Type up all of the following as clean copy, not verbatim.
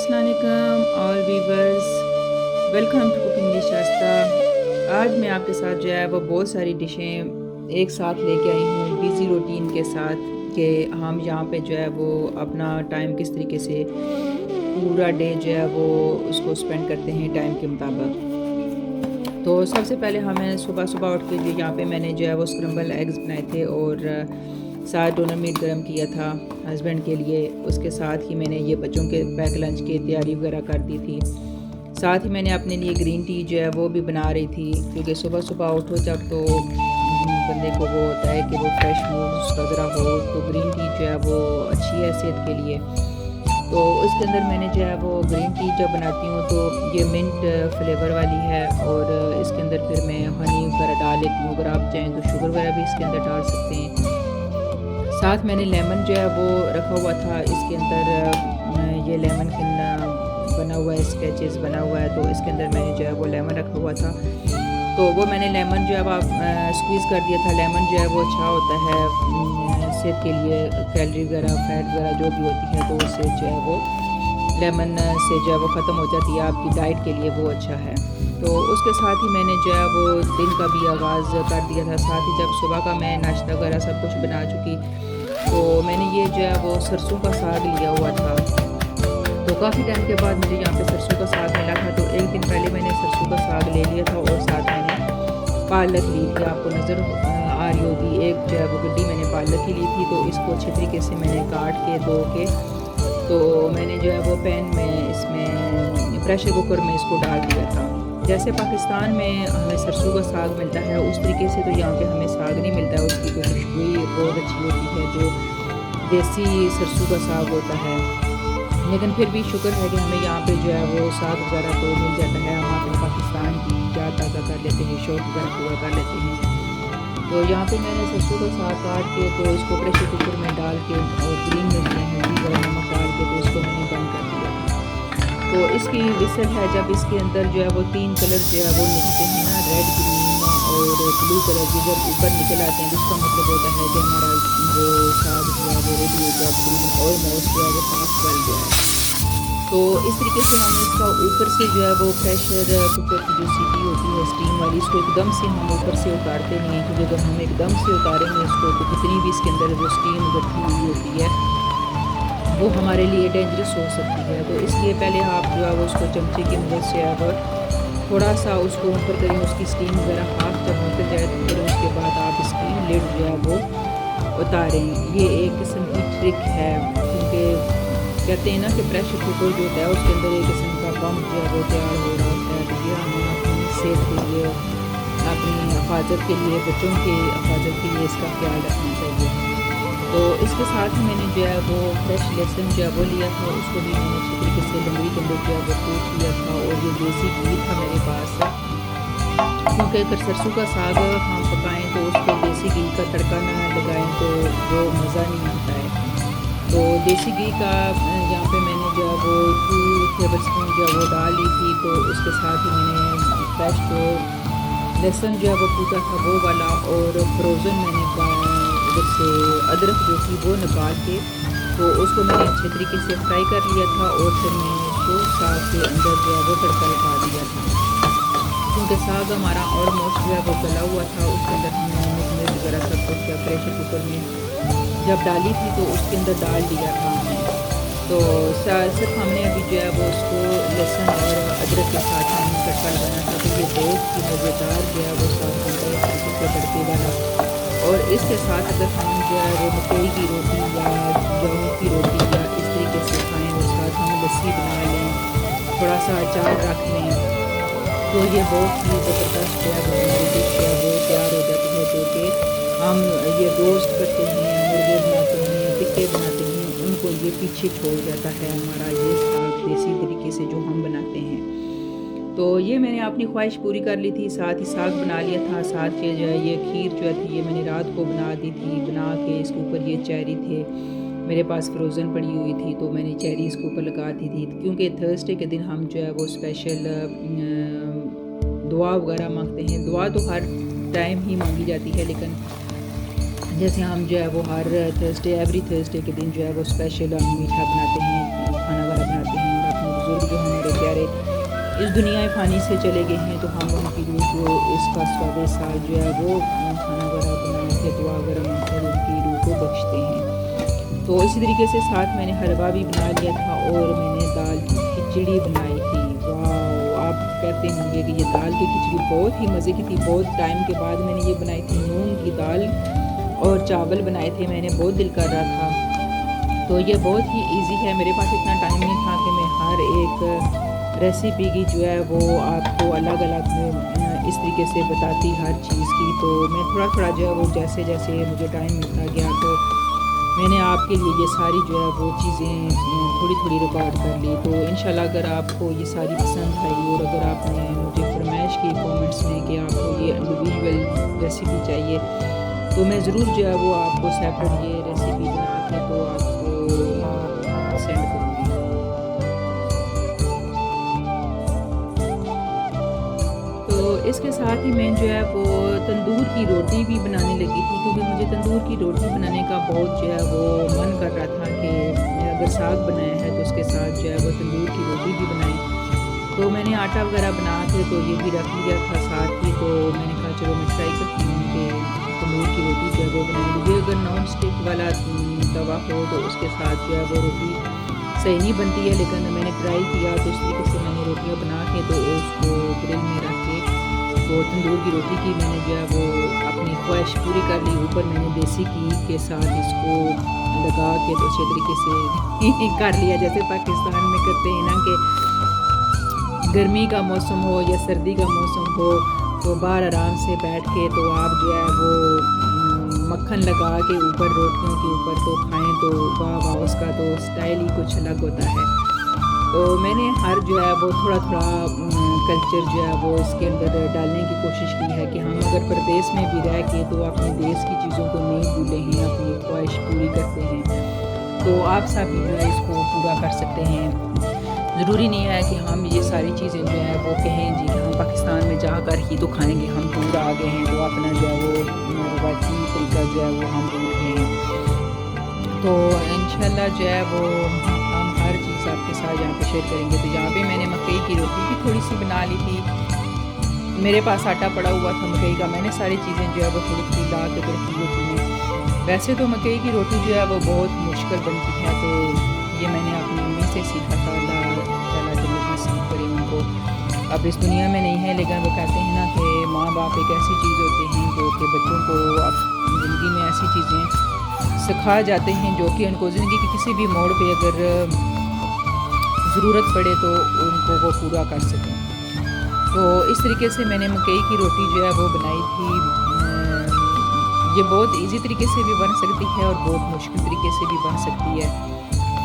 अस्सलाम वालेकुम all viewers, welcome to cooking with Shaista. आज मैं आपके साथ जो है वो बहुत सारी डिशें एक साथ लेके आई हूँ बिज़ी रूटीन के साथ कि हम यहाँ पे जो है वो अपना टाइम किस तरीके से पूरा डे जो है वो उसको स्पेंड करते हैं टाइम के मुताबिक। तो सबसे पहले हमें सुबह सुबह उठ के जो यहाँ पे मैंने जो है वो स्क्रम्बल एग्स बनाए थे और साथ डोनर मीट गर्म किया था हस्बैंड के लिए। उसके साथ ही मैंने ये बच्चों के पैक लंच की तैयारी वगैरह कर दी थी। साथ ही मैंने अपने लिए ग्रीन टी जो है वो भी बना रही थी, क्योंकि सुबह सुबह उठो जब तो बंदे को वो होता है कि वो फ्रेश मूड उसका ज़रा हो, तो ग्रीन टी जो है वो अच्छी है सेहत के लिए। तो उसके अंदर मैंने जो है वो ग्रीन टी जब बनाती हूँ तो ये मिंट फ्लेवर वाली है और इसके अंदर फिर मैं हनी वगैरह डाल लेती हूँ। अगर आप चाहें तो शुगर वगैरह भी इसके अंदर डाल सकते हैं। साथ मैंने लेमन जो है वो रखा हुआ था इसके अंदर, ये लेमन बना हुआ है, स्केचेस बना हुआ है, तो इसके अंदर मैंने जो है वो लेमन रखा हुआ था। तो वो मैंने लेमन जो है वो स्क्वीज़ कर दिया था। लेमन जो है वो अच्छा होता है सेहत के लिए, कैलोरी वगैरह फैट वगैरह जो भी होती है तो उससे जो है वो लेमन से जो है वो ख़त्म हो जाती है, आपकी डाइट के लिए वो अच्छा है। तो उसके साथ ही मैंने जो है वो दिन का भी आगाज़ कर दिया था। साथ ही जब सुबह का मैं नाश्ता वगैरह सब कुछ बना चुकी, तो मैंने ये जो है वो सरसों का साग लिया हुआ था। तो काफ़ी टाइम के बाद मुझे यहाँ पे सरसों का साग मिला था, तो एक दिन पहले मैंने सरसों का साग ले लिया था और साथ मैंने पालक ली थी। आपको नज़र आ रही होगी, एक जो है वो गड्डी मैंने पालक की ली थी। तो इसको अच्छे तरीके से मैंने काट के धो के, तो मैंने जो है वो पैन में इसमें प्रेशर कुकर में इसको डाल दिया था। जैसे पाकिस्तान में हमें सरसों का साग मिलता है उस तरीके से तो यहाँ पे हमें साग नहीं मिलता है। उसकी तो खुशबू बहुत अच्छी होती है जो देसी सरसों का साग होता है, लेकिन फिर भी शुक्र है कि हमें यहाँ पे जो है वो साग वगैरह तो मिल जाता है। हम अपने पाकिस्तान की जात ताज़ा कर लेते हैं, शौक वगैरह पूरा कर लेते हैं। तो यहाँ पे मैंने सरसों का साग काट के तो इसको प्रेशर कुकर में डाल के और ग्रीन मिर्च में हल्दी और नमक डाल के तो इसको मैंने बंद कर दिया था। तो इसकी विसल है, जब इसके अंदर जो है वो 3 कलर जो है वो निकलते हैं ना, रेड, ग्रीन और ब्लू कलर के जब ऊपर निकल आते हैं तो इसका मतलब होता है कि हमारा वो साग जो है वो रेडी हो गया, तकरीबन ऑलमोस्ट जो है वो हाफ गल गया है। तो इस तरीके से हम इसका ऊपर से जो है वो प्रेशर कुकर की जो सीटी होती है स्टीम वाली, इसको एकदम से हम ऊपर से उतारते नहीं हैं, क्योंकि अगर हम एकदम से उतारेंगे इसको तो कितनी भी इसके अंदर जो स्टीम इकट्ठी हुई होती है वो हमारे लिए डेंजरस हो सकती है। तो इसलिए पहले आप जो है वो उसको चमचे की मदद से अब थोड़ा सा उसको ऊपर करें, उसकी स्टीम वगैरह हाफ जब होते जाए तो फिर उसके बाद आप इसकी लिड जो है वो उतारें। ये एक किस्म की ट्रिक है, क्योंकि कहते हैं ना कि प्रेशर कुकर जो होता है उसके अंदर एक किस्म का बम जो है वो तैयार हो रहा होता है। तो ये हमें अपनी सेहत के लिए, अपनी हिफाजत के लिए, बच्चों की हिफाजत के लिए इसका ख्याल रखना चाहिए। तो इसके साथ ही मैंने जो है वो फ्रेश लहसुन जो है वो लिया था, उसको भी मैंने अच्छे तरीके से लंगड़ी के अंदर जो है वो कूट लिया था। और ये देसी घी था मेरे पास, क्योंकि अगर सरसों का साग हम पकाएं तो उसको देसी घी का तड़का ना लगाएं तो वो मज़ा नहीं आता है। तो देसी घी का यहाँ पे मैंने जो है वो 2 टेबल स्पून जो है वो डाल ली थी। तो उसके साथ ही मैंने फ्रेश जो लहसुन जो है वो कूटा था वो वाला, और फ्रोज़न मैंने उधर से अदरक जो थी वो निकाल के तो उसको मैंने अच्छे तरीके से फ्राई कर लिया था। और फिर मैंने उसको साग के अंदर जो है वो तड़का लगा दिया था, क्योंकि साग हमारा ऑलमोस्ट जो है वो गला हुआ था। उसके अंदर हमने मिर्च वगैरह सब कुछ किया, प्रेशर कुकर में जब डाली थी तो उसके अंदर डाल दिया था हमने। तो सिर्फ हमने अभी जो है वो उसको लहसुन और अदरक के साथ हमने तड़का लगाना था। तो ये बहुत ही मज़ेदार जो है वो साग बनता है सरसों के तड़के वाला। और इसके साथ अगर हम जो है वो मकई की रोटी या गेहूँ की रोटी या इस तरीके से खाएँ, और साथ हम लस्सी बना लें, थोड़ा सा अचार रख लें, तो ये बहुत ही ज़बरदस्त जो है वो हमारी डिश है वो तैयार हो जाती है। जो कि हम ये रोस्ट करते हैं, मुर्गे बनाते हैं, टिक्के बनाते हैं, उनको ये पीछे छोड़ जाता है हमारा ये साग देसी तरीके से जो हम बनाते हैं। तो ये मैंने अपनी ख्वाहिश पूरी कर ली थी, साथ ही साग बना लिया था। साथ के जो है ये खीर जो थी ये मैंने रात को बना दी थी, बना के इसके ऊपर ये चेरी थे मेरे पास फ्रोज़न पड़ी हुई थी, तो मैंने चेरी इसके ऊपर लगा दी थी, क्योंकि थर्सडे के दिन हम जो है वो स्पेशल दुआ वगैरह मांगते हैं। दुआ तो हर टाइम ही मांगी जाती है, लेकिन जैसे हम जो है वो हर थर्सडे एवरी थर्सडे के दिन जो है वो स्पेशल हम मीठा बनाते हैं, खाना वगैरह बनाते हैं और अपने दुनिया फ़ानी से चले गए हैं, तो हम उनकी रूह को इसका स्वाद साल जो है वो खाना वगैरह बना के दुआ वगैरह मांगकर उनकी रूह को बख्शते हैं। तो इसी तरीके से साथ मैंने हलवा भी बना लिया था और मैंने दाल की खिचड़ी बनाई थी। वाह, आप कहते होंगे कि ये दाल की खिचड़ी बहुत ही मज़े की थी। बहुत टाइम के बाद मैंने ये बनाई थी। मूंग की दाल और चावल बनाए थे मैंने, बहुत दिल कर रहा था। तो ये बहुत ही इजी है। मेरे पास इतना टाइम नहीं था कि मैं हर एक रेसिपी की जो है वो आपको अलग अलग इस तरीके से बताती हर चीज़ की। तो मैं थोड़ा थोड़ा जो है वो जैसे जैसे मुझे टाइम मिलता गया तो मैंने आपके लिए ये सारी जो है वो चीज़ें थोड़ी थोड़ी रिकॉर्ड कर ली। तो इंशाल्लाह अगर आपको ये सारी पसंद आई और अगर आपने मुझे फरमाइश की कमेंट्स में कि आपको ये इंडिविजुअल रेसिपी चाहिए, तो मैं ज़रूर जो है वो आपको सेपरेट ये रेसिपी बना के तो आपको सेंड करूँगी। तो इसके साथ ही मैं जो है वो तंदूर की रोटी भी बनाने लगी थी, क्योंकि मुझे तंदूर की रोटी बनाने का बहुत जो है वो मन कर रहा था कि अगर साग बनाया है तो उसके साथ जो है वो तंदूर की रोटी भी बनाई। तो मैंने आटा वगैरह बना के तो ये भी रख लिया था साथ ही। तो मैंने कहा चलो मैं ट्राई करती हूँ कि तंदूर की रोटी जो है वो बना लीजिए। अगर नॉन स्टिक वाला तवा हो तो उसके साथ जो है वो रोटी सही नहीं बनती है, लेकिन मैंने ट्राई किया तो इस तरीके से मैंने रोटियाँ बना के तो उसको ग्रिल में रख के तो तंदूर की रोटी की मैंने जो है वो अपनी ख्वाहिश पूरी कर ली। ऊपर मैंने देसी घी के साथ इसको लगा के तो अच्छे तरीके से कर लिया, जैसे पाकिस्तान में करते हैं ना कि गर्मी का मौसम हो या सर्दी का मौसम हो तो बाहर आराम से बैठ के तो आप जो है वो मक्खन लगा के ऊपर रोटियों के ऊपर तो खाएं तो वाह वाह, उसका तो स्टाइल ही कुछ अलग होता है। तो मैंने हर जो है वो थोड़ा थोड़ा कल्चर जो है वो इसके अंदर डालने की कोशिश की है कि हम अगर प्रदेश में भी रह के तो अपने देश की चीज़ों को नहीं भूले हैं, अपनी ख्वाहिश पूरी करते हैं। तो आप सब जो है इसको पूरा कर सकते हैं। ज़रूरी नहीं है कि हम ये सारी चीज़ें जो है वो कहें जी हम पाकिस्तान में जाकर ही तो खाएंगे, हम दूर आ गए हैं तो अपना जो है वो रवायती तरीका जो है वो हम भूल गए हैं। तो इंशाल्लाह जो है वो हम हर चीज़ आपके साथ यहाँ पे शेयर करेंगे। तो यहाँ पे मैंने मकई की रोटी भी थोड़ी सी बना ली थी। मेरे पास आटा पड़ा हुआ था मकई का, मैंने सारी चीज़ें जो है वो थोड़ी थोड़ी ला के तो रखी होती हैं। वैसे तो मकई की रोटी जो है वो बहुत मुश्किल बनती है, तो ये मैंने अपनी मम्मी से सीखा था। अल्लाह जन्नत नसीब करे उनको। अब इस दुनिया में नहीं है, लेकिन वो कहते हैं ना कि माँ बाप एक ऐसी चीज़ होते हैं जो कि बच्चों को अब ज़िंदगी में ऐसी चीज़ें सिखा जाते हैं जो कि उनको ज़िंदगी के किसी भी मोड़ पे अगर ज़रूरत पड़े तो उनको वो पूरा कर सकें। तो इस तरीके से मैंने मकई की रोटी जो है वो बनाई थी। ये बहुत इजी तरीके से भी बन सकती है और बहुत मुश्किल तरीके से भी बन सकती है।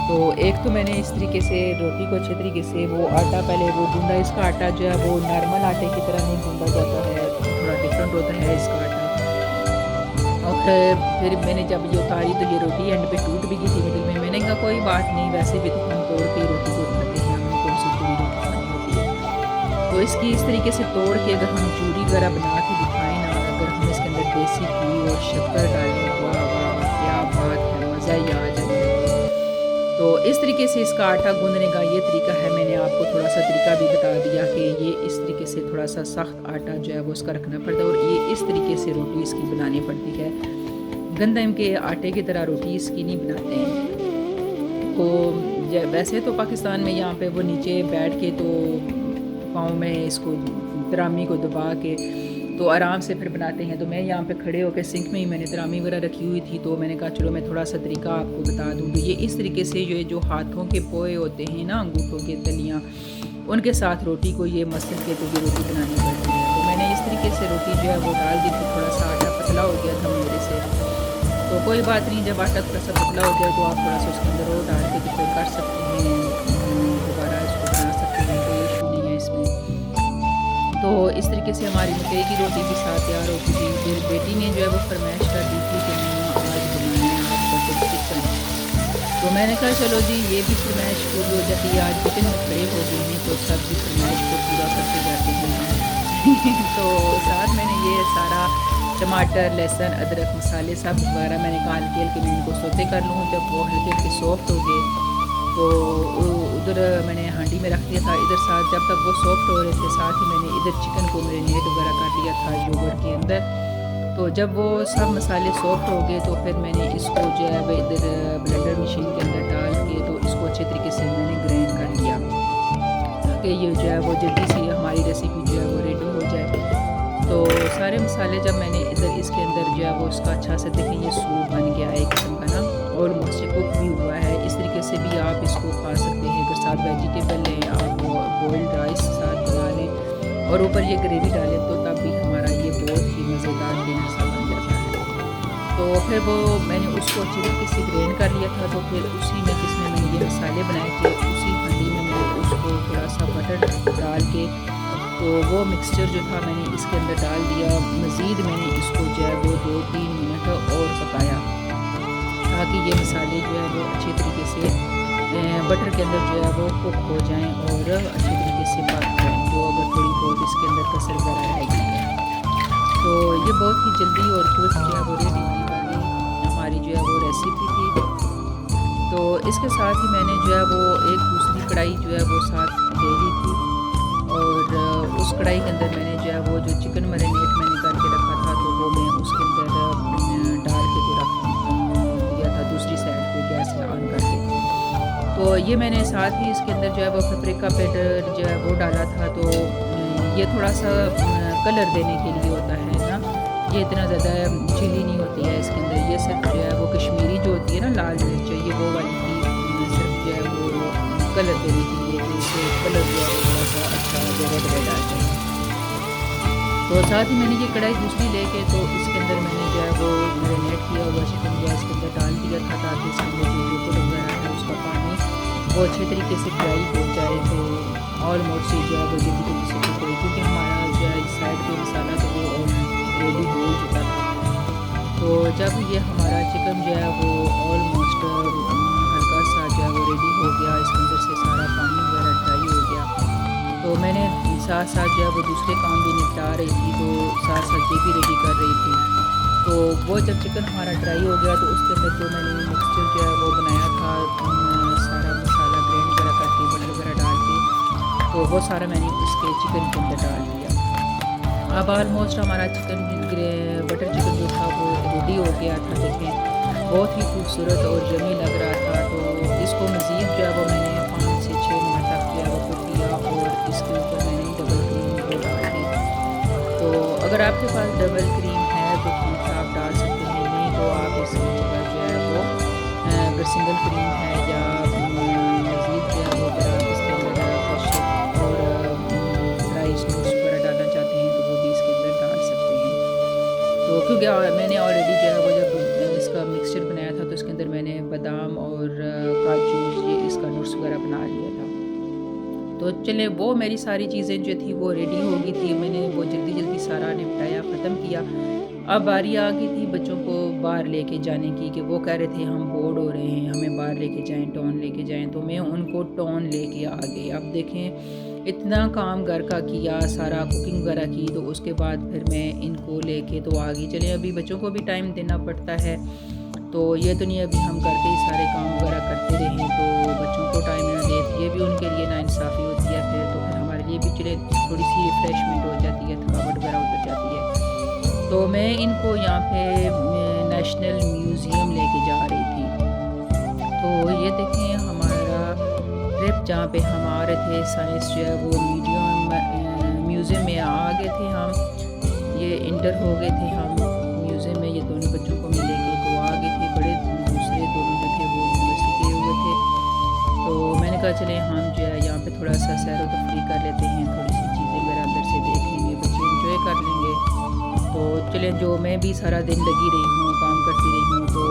तो एक तो मैंने इस तरीके से रोटी को अच्छे तरीके से वो आटा पहले वो गूंदा। इसका आटा जो है वो नॉर्मल आटे की तरह नहीं गूंदा जाता है, थोड़ा डिफरेंट होता है इसका आटा। और फिर मैंने जब ये उतारी तो ये रोटी एंड पे टूट भी गई थी मिडिल में। मैंने कहा कोई बात नहीं, वैसे भी तो हम तोड़ के रोटी को खाते हैं, हमें कौन सी पूरी रोटी खानी होती है। तो इसकी इस तरीके से तोड़ के अगर हम चूरी वगैरह बना के दिखाएँ ना, अगर हम इसके अंदर देसी घी और शक्कर डालें, वाह वाह क्या बात है, मज़ा ही आ जाए। तो इस तरीके से इसका आटा गूंदने का ये तरीका है। मैंने आपको थोड़ा सा तरीका भी बता दिया कि ये इस तरीके से थोड़ा सा सख्त आटा जो है वो उसका रखना पड़ता है और ये इस तरीके से रोटी इसकी बनानी पड़ती है। गंदम के आटे की तरह रोटी इसकी नहीं बनाते हैं। तो वैसे तो पाकिस्तान में यहाँ पे वो नीचे बैठ के तो पाँव में इसको तरामी को दबा के तो आराम से फिर बनाते हैं। तो मैं यहाँ पे खड़े होकर सिंक में ही मैंने तरामी वगैरह रखी हुई थी, तो मैंने कहा चलो मैं थोड़ा सा तरीका आपको बता दूँ। तो ये इस तरीके से ये जो हाथों के पोए होते हैं ना, अंगूठों के तलियाँ, उनके साथ रोटी को ये मसल के तो ये रोटी बनानी पड़ती है। तो मैंने इस तरीके से रोटी जो है वो डाल दी थी। थोड़ा सा आटा पतला हो गया था मेरे से, तो कोई बात नहीं, जब आटा थोड़ा सा पतला हो गया तो आप थोड़ा सा उसके अंदर और डाल के तो फिर कर सकते हैं, दोबारा इसको बना सकते हैं, कोई इशू नहीं है इसमें। तो इस तरीके से हमारी मकई की रोटी भी साथ तैयार हो गई। फिर बेटी ने जो है वो फरमाइश कर दी थी कि मैं आज बनाना है आपका कुछ चिकन। तो मैंने कहा चलो जी ये भी फरमाइश पूरी हो जाती है। आज किचन में खड़े हो गए हैं तो सब भी फरमाइश को पूरा करते जाते हैं। तो साथ मैंने ये सारा टमाटर, लहसुन, अदरक, मसाले सब वगैरह मैंने कहा हल्के हल्के मैं इनको सोते कर लूँ। जब वो हल्के हल्के सॉफ्ट हो गए तो उधर मैंने हांडी हंडी में रख दिया था। इधर साथ जब तक वो सॉफ्ट हो रहे थे, साथ ही मैंने इधर चिकन को मैरिनेट वगैरह कर लिया था योगर्ट के अंदर। तो जब वो सब मसाले सॉफ्ट हो गए तो फिर मैंने इसको जो है वो इधर ब्लेंडर मशीन के अंदर डाल के तो इसको अच्छे तरीके से मैंने ग्राइंड कर लिया, ताकि ये जो है वो जल्दी से हमारी रेसिपी जो है वो रेडी हो जाए। तो सारे मसाले जब मैंने इधर इसके अंदर जो है वो उसका अच्छा से देखें ये सूप बन गया है एक किस्म का ना, ऑलमोस्ट कुक भी हुआ है। इस तरीके से भी आप इसको खा सकते हैं। अगर साथ वेजिटेबल लें, आप बॉइल्ड राइस साथ बना लें और ऊपर ये ग्रेवी डालें तो तब भी हमारा ये बहुत ही मज़ेदार डिनर सा बन जाता है। तो फिर वो मैंने उसको अच्छी तरीके से ग्राइंड कर लिया था। तो फिर उसी में जिसमें मैंने ये मसाले बनाए थे उसी हंडी में मैंने उसको थोड़ा सा बटर डाल के तो वो मिक्सचर जो था मैंने इसके अंदर डाल दिया। मज़ीद मैंने इसको जो है वो 2-3 मिनट और पकाया, ताकि ये मसाले जो है वो अच्छे तरीके से बटर के अंदर जो है वो कुक हो जाएं और अच्छे तरीके से पक जाएं। जो अगर थोड़ी बहुत इसके अंदर कसर वगैरह रह गई है तो ये बहुत ही जल्दी और क्विक जो है वो रेडी होने वाली हमारी जो है वो रेसिपी थी। तो इसके साथ ही मैंने जो है वो एक दूसरी कढ़ाई जो है वो साथ ले ली थी और उस कढ़ाई के अंदर मैंने जो है वो जो चिकन मैरिनेट मैंने करके रखा था तो वो मैं उसके अंदर डाल के तो रख दिया था दूसरी साइड पे गैस ऑन करके। तो ये मैंने साथ ही इसके अंदर जो है वो पेपरिका पाउडर जो है वो डाला था। तो ये थोड़ा सा कलर देने के लिए होता है ना, ये इतना ज़्यादा चिली नहीं होती है इसके अंदर। ये सिर्फ जो है वो कश्मीरी जो होती है ना लाल मिर्च, ये वो वाली थी सिर्फ जो है वो कलर देने के लिए कि इससे कलर जो है थोड़ा सा अच्छा जो रेड आ जाए। तो साथ ही मैंने ये कढ़ाई दूसरी लेके तो इसके अंदर मैंने जो है वो मैरिनेट किया हुआ चिकन जो है इसके अंदर डाल दिया था, ताकि इसके अंदर जो लिक्विड वगैरह है उसका पानी वो अच्छे तरीके से ड्राई हो जाए। तो ऑलमोस्ट जो है वो जल्दी जल्दी से कुक हो, क्योंकि हमारा जो है इस साइड पे मसाला तो वो ऑलरेडी हो चुका था। तो जब ये हमारा चिकन जो है वो ऑलमोस्ट हल्का सा जो है वो रेडी हो गया, इसके अंदर से सारा पानी वगैरह ड्राई हो गया, तो मैंने साथ साथ जो है वो दूसरे काम भी निपटा रही थी, तो साथ साथ ये भी रेडी कर रही थी। तो वो जब चिकन हमारा ड्राई हो गया तो उसके अंदर जो मैंने मिक्सचर जो है वो बनाया था सारा मसाला ग्राइंड वगैरह करके बटर वगैरह डाल के तो वो सारा मैंने उसके चिकन के अंदर डाल दिया। अब ऑलमोस्ट हमारा चिकन बटर चिकन जो था वो रेडी हो गया था। देखें बहुत ही खूबसूरत और यम्मी लग रहा था। तो इसको मज़ीद जो है वो मैंने 5 से 6 मिनट तक जो है वो कुक किया और इसके ऊपर मैंने डबल क्रीम को डाल दी। तो अगर आपके पास डबल क्रीम है तो ठीक है आप डाल सकते हैं, नहीं तो आप इसकी जगह जो है वो अगर सिंगल क्रीम है या मज़ीद जो है वो अगर आप इसके अंदर कुछ और ड्राई फ्रूट्स वगैरह डालना चाहते हैं तो वो भी इसके अंदर डाल सकते हैं। तो क्योंकि मैंने ऑलरेडी जो है वो जब इसका मिक्सचर बनाया था तो इसके अंदर मैंने बादाम और काजू ये इसका नट्स वगैरह बना लिया था। तो चले वो मेरी सारी चीज़ें जो थी वो रेडी हो गई थी, मैंने वो जल्दी जल्दी सारा निपटाया ख़त्म किया। अब बारी आ गई थी बच्चों को बाहर लेके जाने की, कि वो कह रहे थे हम बोर्ड हो रहे हैं, हमें बाहर लेके जाएं, टाउन लेके जाएं। तो मैं उनको टाउन लेके आ गई। अब देखें इतना काम घर का किया, सारा कुकिंग वगैरह की, तो उसके बाद फिर मैं इनको लेके तो आ गई। चले अभी बच्चों को भी टाइम देना पड़ता है, तो ये तो नहीं अभी हम घर के ही सारे काम वगैरह करते रहें तो बच्चों को टाइम ना दें, ये भी उनके लिए नाइंसाफ़ी होती है। तो फिर हमारे लिए भी चले थोड़ी सी रिफ़्रेशमेंट हो जाती है, थकावट वगैरह उतर जाती है। तो मैं इनको यहाँ पे नेशनल म्यूज़ियम लेके जा रही थी। तो ये देखें हमारा ट्रिप जहाँ पे हम आ रहे थे, साइंस जो है वो म्यूज़ियम में आ गए थे हम, ये इंटर हो गए थे हम म्यूज़ियम में, ये दोनों बच्चों को मिलेंगे तो आ गए थे। बड़े दूसरे दोनों जो थे वो यूनिवर्सिटी गए हुए थे, तो मैंने कहा चले हम जो है यहाँ पे थोड़ा सा सैर व तफरी कर लेते हैं, थोड़ी सी चीज़ें मेरा अंदर से देख लेंगे, बच्चे इंजॉय कर लेंगे। तो चलें जो मैं भी सारा दिन लगी रही हूँ, काम करती रही हूँ, तो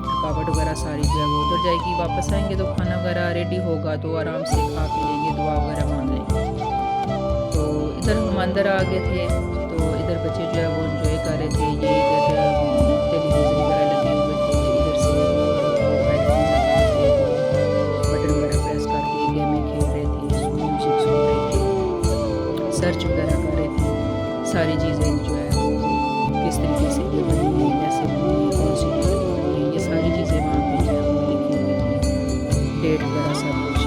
थकावट वगैरह सारी जो है वो उतर जाएगी। वापस आएंगे तो खाना वगैरह रेडी होगा तो आराम से खा पी लेंगे, दुआ वगैरह मांग लेंगे। तो इधर हम अंदर आ गए थे, तो इधर बच्चे जो है वो इंजॉय कर रहे थे। ये इधर टेलीविज़न वगैरह लगे हुए थे, इधर से हेडफोन लगा के बटन वगैरह प्रेस करके गेमें खेल रहे थे, म्यूज़िक सुन रहे थे, सर्च वगैरह कर रहे थे। सारी चीज़ें जो है वो किस तरीके से ये बनी है, कैसे बनी है, कौन सी डेट पर बनी है, ये सारी चीज़ें वहाँ पे जो है वो लिखी हुई थी, डेट वगैरह सब कुछ।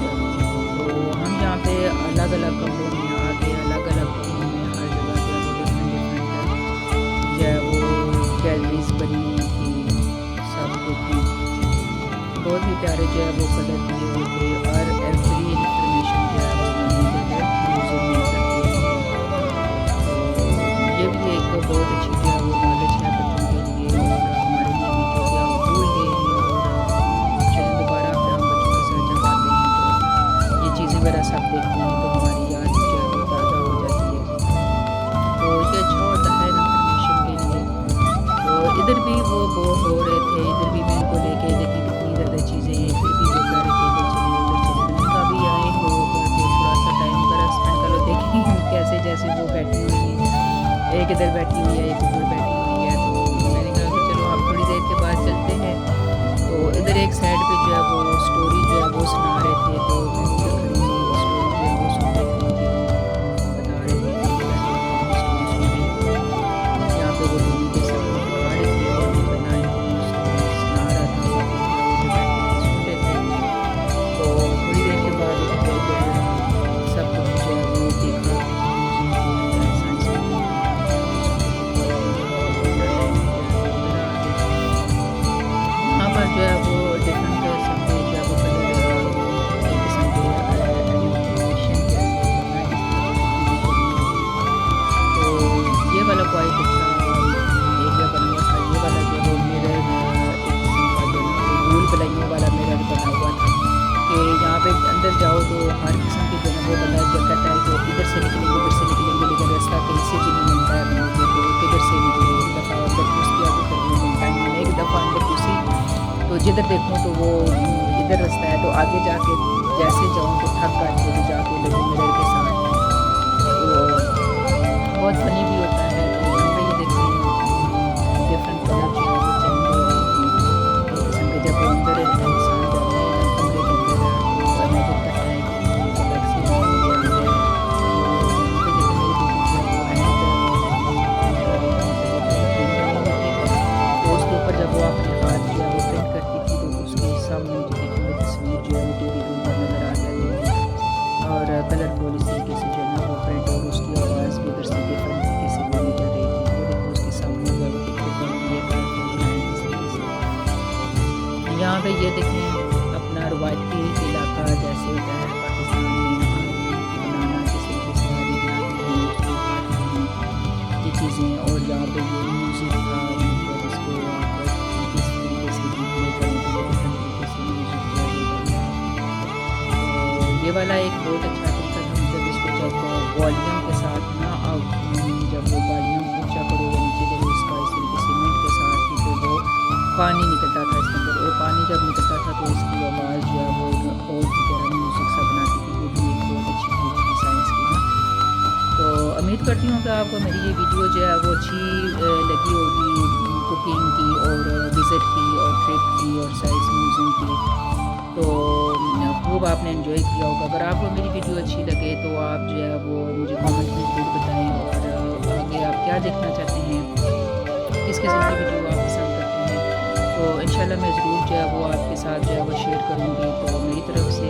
तो हम यहाँ पे अलग अलग कमरों में आगे अलग अलग रूमों में हर जगह जो है वो डिफरेंट डिफरेंट जो है वो गैलरीज बनी हुई थी सबको थी। बहुत ही प्यारे जो है वो कलर दिए हुए थे और एवरी इंफॉर्मेशन जो है वो वहीं पे म्यूजियम में करती है। तो ये भी एक बहुत अच्छी जो है वो नॉलेज है बच्चों के लिए और हमारे लिए भी, क्योंकि हम भूल गए हैं और चलिए दोबारा फिर हम बच्चों के साथ जब आते हैं तो ये चीज़ें वगैरह सब देखते हैं तो हमारी याद जो है वो ताज़ा हो जाती है। तो ये अच्छा होता है इन्फॉर्मेशन के लिए। तो इधर भी वो बोर हो रहे थे, इधर भी मैं इनको लेके देखी कितनी ज़्यादा चीज़ें हैं, फिर भी वो कह रहे थे इधर चलिए उधर चलिए। मैंने कहा अभी आए हो तो थोड़ा सा टाइम वगैरह स्पेंड करो, देखें कैसे जैसे वो बैठी हुई है, एक इधर बैठी हुई है एक ऊपर बैठी हुई है। तो मैंने कहा कि चलो आप थोड़ी देर के बाद चलते हैं। तो इधर एक साइड पे जो है वो स्टोरी जो है वो सुना रहे थे, तो मैं उधर खड़ी हुई वो स्टोरी जो है वो सुन रही थी उनकी, वो बता रहे थे कि ये बैठे हुए अपनी स्टोरी सुन रही थी। यहाँ पे वो टीवी के सामने दिखा रहे थे और मैं बना इनको स्टोरी सुना रहा था, वो भी जो बैठे थे सुन रहे थे। तो थोड़ी देर के बाद उन्होंने इधर सब कुछ जो है वो देखा म्यूजियम के अंदर, साइंस म्यूजियम के अंदर वो सब कुछ दिखाया उन्होंने और वंडरलैंड में जो है वो उधर आ गए। यहाँ पर जो है वो डिफरेंट किस्म के जो है वो कलर वो एक किस्म के एनिमेशन जैसे बना है जिस तरह वो टीवी चली हुई थी। तो ये वाला क्वाइट अच्छा एरिया बना हुआ था। ये वाला जो वो मिरर एक किस्म का जो ना वो भूल भुलैया वाला मिरर बना हुआ था कि यहाँ पे अंदर जाओ तो हर किस्म के जो है वो बंदा जो कहता है कि इधर से निकलेंगे उधर से निकलेंगे, लेकिन रास्ता कहीं से भी नहीं मिलता है अपने को, तो किधर से निकले। एक दफ़ा अंदर घुस गया तो फिर वो मिलता नहीं है। एक दफ़ा अंदर घुसी तो जिधर देखूँ तो वो इधर रास्ता है, तो आगे जाके जैसे जाऊँ तो थक गई थोड़ी जाके लगी मिरर के साथ। तो बहुत फनी भी होता है। तो यहाँ पे ये देखें डिफरेंट कलर जो है वो चेंज हो रहे हैं एक किस्म के। जब वो अंदर इंसान जाता है ना कमरे के अंदर तो इमेजिन करता है कि एक अलग सी दुनिया के अंदर तो यहाँ पे देखें मेरी बेटी जो है वो हैंड प्रिंट कर रही थी, तो वो प्रिंट बनी हुई थी। तो उसके ऊपर जब वो अपने हाथ जो है वो प्रिंट करती थी तो उसके सामने जो देखिए वो तस्वीर जो है वो टीवी के ऊपर नज़र आ जाती थी और कलरफुल इस तरीके से जो है ना वो प्रिंट, और उसकी आवाज़ भी उधर से डिफरेंट तरीके से बोली जा रही थी। वो देखो उसके सामने जो है वो पिक्चर बन रही है कलरफुल हैंड इस तरीके से। यहाँ पे ये देखें अपना रवायती इलाका जैसे होता है पाकिस्तान में, आलू बनाना किस तरीके से आलू बनाते हैं उसको काटते हैं ये चीज़ें। और यहाँ पे ये म्यूज़िक था, मतलब इसको आप जिस तरीके से भी प्ले करें तो वो डिफरेंट तरीके से म्यूज़िक जो है वो बनता है। तो ये वाला एक बहुत अच्छा तरीका था, मतलब इसको जब वॉल्यूम के साथ ना आप जब वो वॉल्यूम ऊंचा करो या नीचे करो इसका इस तरीके से मिनट के साथ ही तो वो पानी निकलता था इसके अंदर, और पानी जब निकलता था तो इसकी आवाज़ जो है वो और की तरह म्यूज़िक सा बनाती थी। ये भी एक बहुत अच्छी चीज़ थी साइंस की ना। तो उम्मीद करती हूँ कि आपको मेरी ये वीडियो जो है वो अच्छी लगी होगी, कुकिंग की और विज़िट की और ट्रिप की और साइंस म्यूज़ियम की। तो खूब आपने एंजॉय किया होगा। अगर आपको मेरी वीडियो अच्छी लगे तो आप जो है वो मुझे कमेंट में ज़रूर बताएं और आगे आप क्या देखना चाहते हैं, किस किस्म की वीडियो आप पसंद करते हैं। तो इंशाल्लाह मैं ज़रूर जो है वो आपके साथ जो है वो शेयर करूँगी। तो मेरी तरफ से